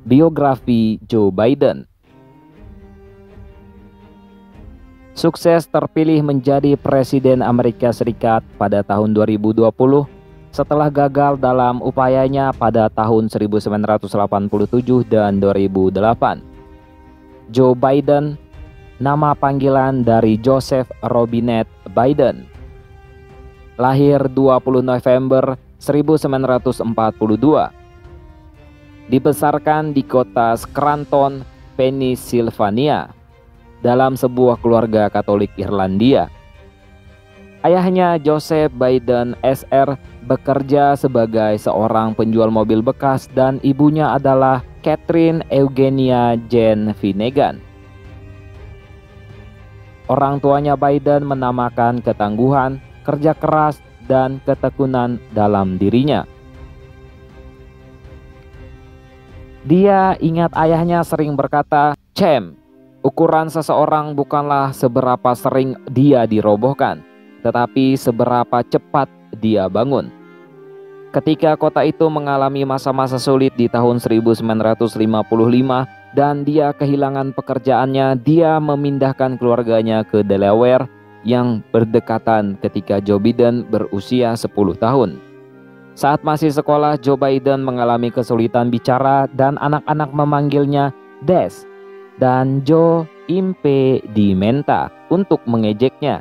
Biografi Joe Biden. Sukses terpilih menjadi Presiden Amerika Serikat pada tahun 2020 setelah gagal dalam upayanya pada tahun 1987 dan 2008. Joe Biden, nama panggilan dari Joseph Robinette Biden, lahir 20 November 1942. Dibesarkan di kota Scranton, Pennsylvania, dalam sebuah keluarga Katolik Irlandia. Ayahnya Joseph Biden Sr. bekerja sebagai seorang penjual mobil bekas dan ibunya adalah Catherine Eugenia Jane Finnegan. Orang tuanya Biden menamakan ketangguhan, kerja keras, dan ketekunan dalam dirinya. Dia ingat ayahnya sering berkata, "Cem, ukuran seseorang bukanlah seberapa sering dia dirobohkan, tetapi seberapa cepat dia bangun." Ketika kota itu mengalami masa-masa sulit di tahun 1955 dan dia kehilangan pekerjaannya, dia memindahkan keluarganya ke Delaware yang berdekatan ketika Joe Biden berusia 10 tahun. Saat masih sekolah, Joe Biden mengalami kesulitan bicara dan anak-anak memanggilnya Des dan Joe impedimenta untuk mengejeknya.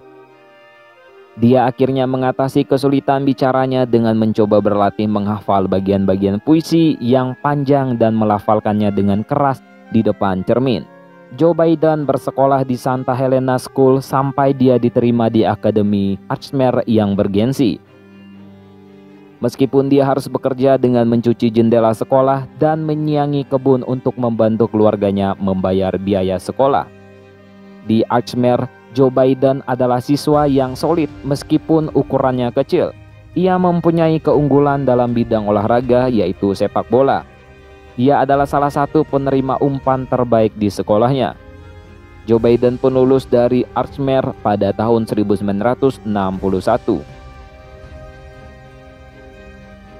Dia akhirnya mengatasi kesulitan bicaranya dengan mencoba berlatih menghafal bagian-bagian puisi yang panjang dan melafalkannya dengan keras di depan cermin. Joe Biden bersekolah di Santa Helena School sampai dia diterima di Akademi Archmere yang bergensi. Meskipun dia harus bekerja dengan mencuci jendela sekolah dan menyiangi kebun untuk membantu keluarganya membayar biaya sekolah. Di Archmere, Joe Biden adalah siswa yang solid meskipun ukurannya kecil. Ia mempunyai keunggulan dalam bidang olahraga, yaitu sepak bola. Ia adalah salah satu penerima umpan terbaik di sekolahnya. Joe Biden pun lulus dari Archmere pada tahun 1961.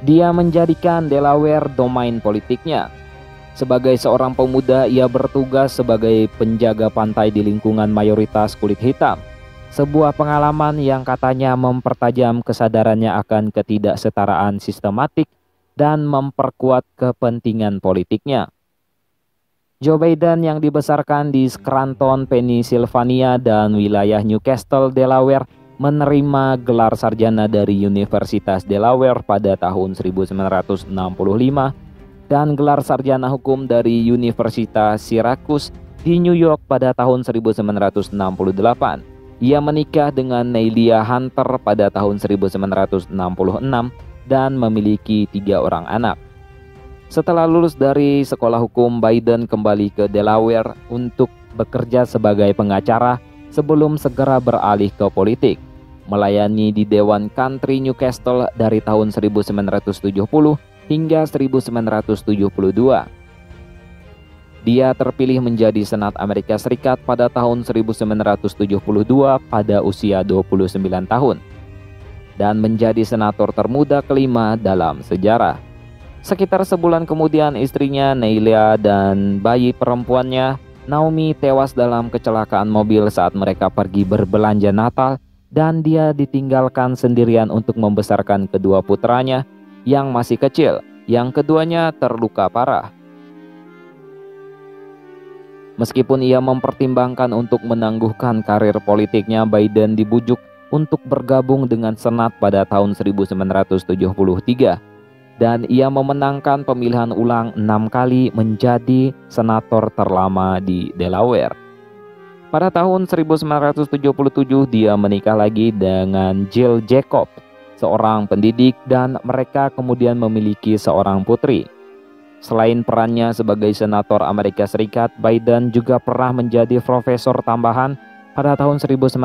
Dia menjadikan Delaware domain politiknya. Sebagai seorang pemuda, ia bertugas sebagai penjaga pantai di lingkungan mayoritas kulit hitam. Sebuah pengalaman yang katanya mempertajam kesadarannya akan ketidaksetaraan sistematik dan memperkuat kepentingan politiknya. Joe Biden yang dibesarkan di Scranton, Pennsylvania dan wilayah Newcastle, Delaware, menerima gelar sarjana dari Universitas Delaware pada tahun 1965 dan gelar sarjana hukum dari Universitas Syracuse di New York pada tahun 1968. Ia menikah dengan Neilia Hunter pada tahun 1966 dan memiliki 3 orang anak. Setelah lulus dari sekolah hukum, Biden kembali ke Delaware untuk bekerja sebagai pengacara sebelum segera beralih ke politik, melayani di Dewan Country Newcastle dari tahun 1970 hingga 1972. Dia terpilih menjadi Senat Amerika Serikat pada tahun 1972 pada usia 29 tahun dan menjadi senator termuda kelima dalam sejarah. Sekitar sebulan kemudian istrinya Neilia dan bayi perempuannya Naomi tewas dalam kecelakaan mobil saat mereka pergi berbelanja Natal, dan dia ditinggalkan sendirian untuk membesarkan kedua putranya yang masih kecil. Yang keduanya terluka parah. Meskipun ia mempertimbangkan untuk menangguhkan karir politiknya, Biden dibujuk untuk bergabung dengan Senat pada tahun 1973 dan ia memenangkan pemilihan ulang 6 kali menjadi senator terlama di Delaware. Pada tahun 1977 dia menikah lagi dengan Jill Jacob, seorang pendidik, dan mereka kemudian memiliki seorang putri. Selain perannya sebagai senator Amerika Serikat, Biden juga pernah menjadi profesor tambahan pada tahun 1991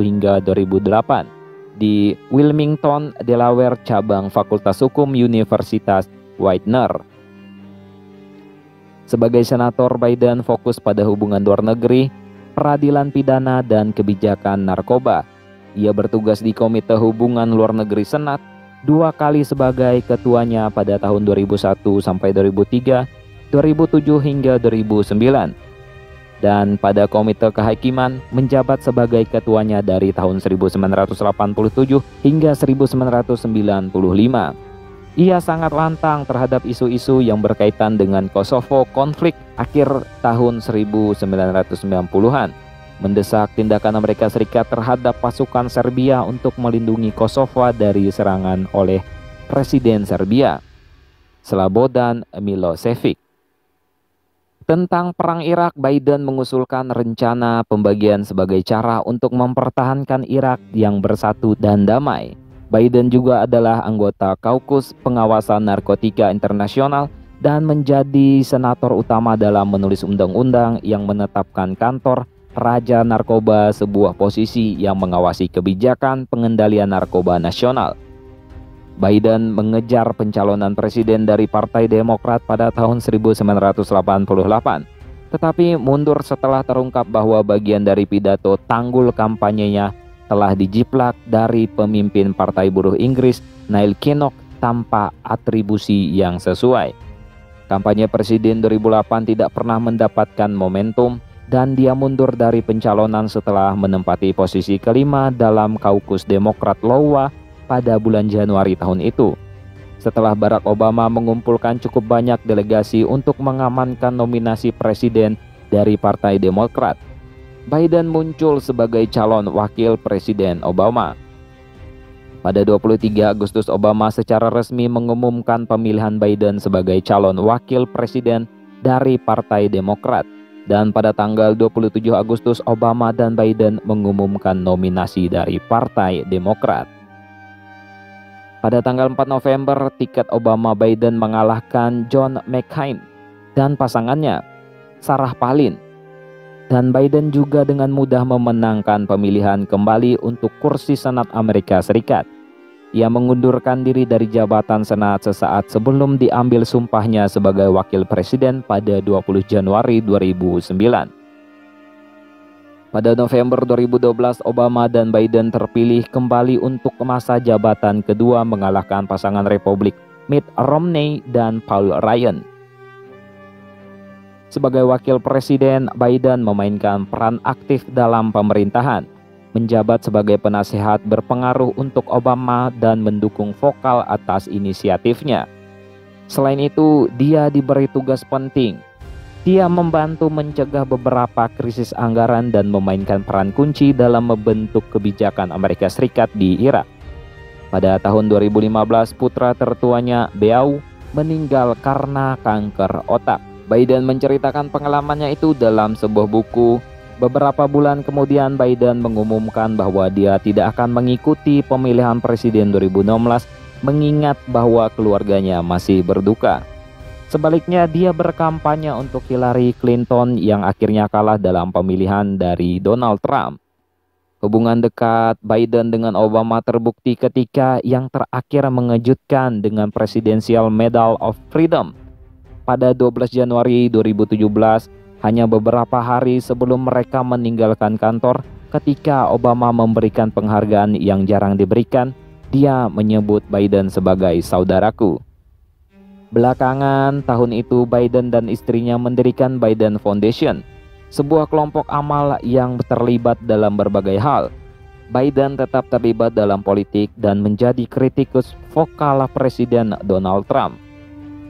hingga 2008 di Wilmington, Delaware, cabang Fakultas Hukum Universitas Widener. Sebagai senator, Biden fokus pada hubungan luar negeri, peradilan pidana, dan kebijakan narkoba. Ia bertugas di Komite Hubungan Luar Negeri Senat 2 kali sebagai ketuanya pada tahun 2001 sampai 2003 2007 hingga 2009. Dan pada Komite Kehakiman menjabat sebagai ketuanya dari tahun 1987 hingga 1995. Ia sangat lantang terhadap isu-isu yang berkaitan dengan Kosovo konflik akhir tahun 1990-an, mendesak tindakan Amerika Serikat terhadap pasukan Serbia untuk melindungi Kosovo dari serangan oleh Presiden Serbia, Slobodan Milosevic. Tentang Perang Irak, Biden mengusulkan rencana pembagian sebagai cara untuk mempertahankan Irak yang bersatu dan damai. Biden juga adalah anggota Kaukus Pengawasan Narkotika Internasional dan menjadi senator utama dalam menulis undang-undang yang menetapkan kantor Raja Narkoba, sebuah posisi yang mengawasi kebijakan pengendalian narkoba nasional. Biden mengejar pencalonan presiden dari Partai Demokrat pada tahun 1988, tetapi mundur setelah terungkap bahwa bagian dari pidato tanggul kampanyenya telah dijiplak dari pemimpin Partai Buruh Inggris Neil Kinnock tanpa atribusi yang sesuai. Kampanye presiden 2008 tidak pernah mendapatkan momentum dan dia mundur dari pencalonan setelah menempati posisi kelima dalam Kaukus Demokrat Iowa pada bulan Januari tahun itu. Setelah Barack Obama mengumpulkan cukup banyak delegasi untuk mengamankan nominasi presiden dari Partai Demokrat, Biden muncul sebagai calon wakil presiden Obama. Pada 23 Agustus, Obama secara resmi mengumumkan pemilihan Biden sebagai calon wakil presiden dari Partai Demokrat. Dan pada tanggal 27 Agustus, Obama dan Biden mengumumkan nominasi dari Partai Demokrat. Pada tanggal 4 November, tiket Obama-Biden mengalahkan John McCain dan pasangannya, Sarah Palin. Dan Biden juga dengan mudah memenangkan pemilihan kembali untuk kursi Senat Amerika Serikat. Ia mengundurkan diri dari jabatan Senat sesaat sebelum diambil sumpahnya sebagai wakil presiden pada 20 Januari 2009. Pada November 2012, Obama dan Biden terpilih kembali untuk masa jabatan kedua mengalahkan pasangan Republik Mitt Romney dan Paul Ryan. Sebagai wakil presiden, Biden memainkan peran aktif dalam pemerintahan, menjabat sebagai penasehat berpengaruh untuk Obama dan mendukung vokal atas inisiatifnya. Selain itu, dia diberi tugas penting. Dia membantu mencegah beberapa krisis anggaran dan memainkan peran kunci dalam membentuk kebijakan Amerika Serikat di Irak. Pada tahun 2015, putra tertuanya, Beau, meninggal karena kanker otak. Biden menceritakan pengalamannya itu dalam sebuah buku. Beberapa bulan kemudian, Biden mengumumkan bahwa dia tidak akan mengikuti pemilihan presiden 2016, mengingat bahwa keluarganya masih berduka. Sebaliknya, dia berkampanye untuk Hillary Clinton yang akhirnya kalah dalam pemilihan dari Donald Trump. Hubungan dekat Biden dengan Obama terbukti ketika yang terakhir mengejutkan dengan Presidential Medal of Freedom. Pada 12 Januari 2017, hanya beberapa hari sebelum mereka meninggalkan kantor, ketika Obama memberikan penghargaan yang jarang diberikan, dia menyebut Biden sebagai saudaraku. Belakangan tahun itu, Biden dan istrinya mendirikan Biden Foundation, sebuah kelompok amal yang terlibat dalam berbagai hal. Biden tetap terlibat dalam politik dan menjadi kritikus vokal Presiden Donald Trump.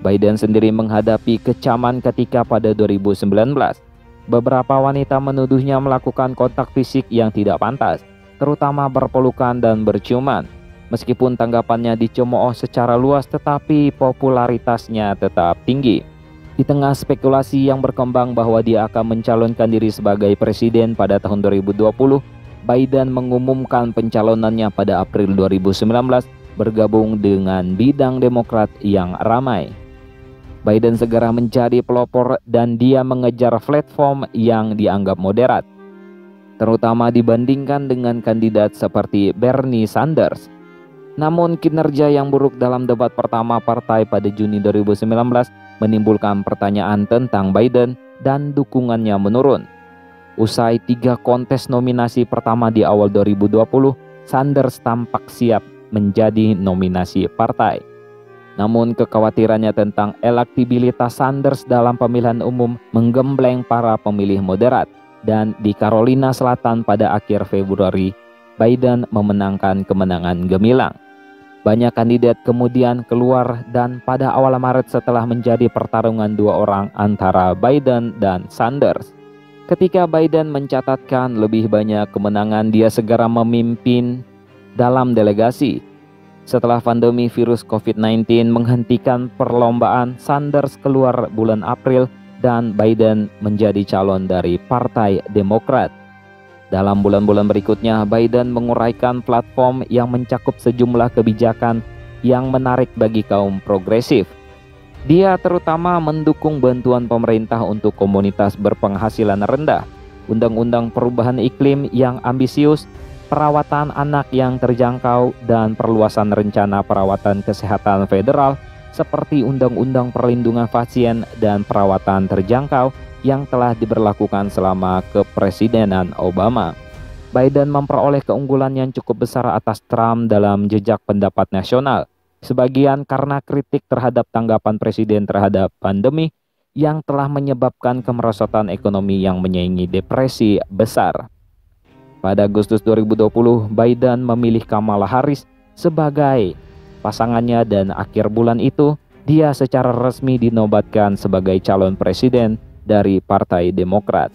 Biden sendiri menghadapi kecaman ketika pada 2019, beberapa wanita menuduhnya melakukan kontak fisik yang tidak pantas, terutama berpelukan dan berciuman. Meskipun tanggapannya dicemooh secara luas, tetapi popularitasnya tetap tinggi. Di tengah spekulasi yang berkembang bahwa dia akan mencalonkan diri sebagai presiden pada tahun 2020, Biden mengumumkan pencalonannya pada April 2019 bergabung dengan bidang Demokrat yang ramai. Biden segera menjadi pelopor dan dia mengejar platform yang dianggap moderat, terutama dibandingkan dengan kandidat seperti Bernie Sanders. Namun kinerja yang buruk dalam debat pertama partai pada Juni 2019 menimbulkan pertanyaan tentang Biden dan dukungannya menurun. Usai 3 kontes nominasi pertama di awal 2020, Sanders tampak siap menjadi nominasi partai. Namun kekhawatirannya tentang elektabilitas Sanders dalam pemilihan umum menggembleng para pemilih moderat. Dan di Carolina Selatan pada akhir Februari, Biden memenangkan kemenangan gemilang. Banyak kandidat kemudian keluar dan pada awal Maret setelah menjadi pertarungan dua orang antara Biden dan Sanders. Ketika Biden mencatatkan lebih banyak kemenangan, dia segera memimpin dalam delegasi. Setelah pandemi virus COVID-19 menghentikan perlombaan, Sanders keluar bulan April dan Biden menjadi calon dari Partai Demokrat. Dalam bulan-bulan berikutnya, Biden menguraikan platform yang mencakup sejumlah kebijakan yang menarik bagi kaum progresif. Dia terutama mendukung bantuan pemerintah untuk komunitas berpenghasilan rendah, undang-undang perubahan iklim yang ambisius, perawatan anak yang terjangkau, dan perluasan rencana perawatan kesehatan federal seperti Undang-Undang Perlindungan Pasien dan Perawatan Terjangkau yang telah diberlakukan selama kepresidenan Obama. Biden memperoleh keunggulan yang cukup besar atas Trump dalam jejak pendapat nasional, sebagian karena kritik terhadap tanggapan presiden terhadap pandemi yang telah menyebabkan kemerosotan ekonomi yang menyaingi depresi besar. Pada Agustus 2020, Biden memilih Kamala Harris sebagai pasangannya dan akhir bulan itu dia secara resmi dinobatkan sebagai calon presiden dari Partai Demokrat.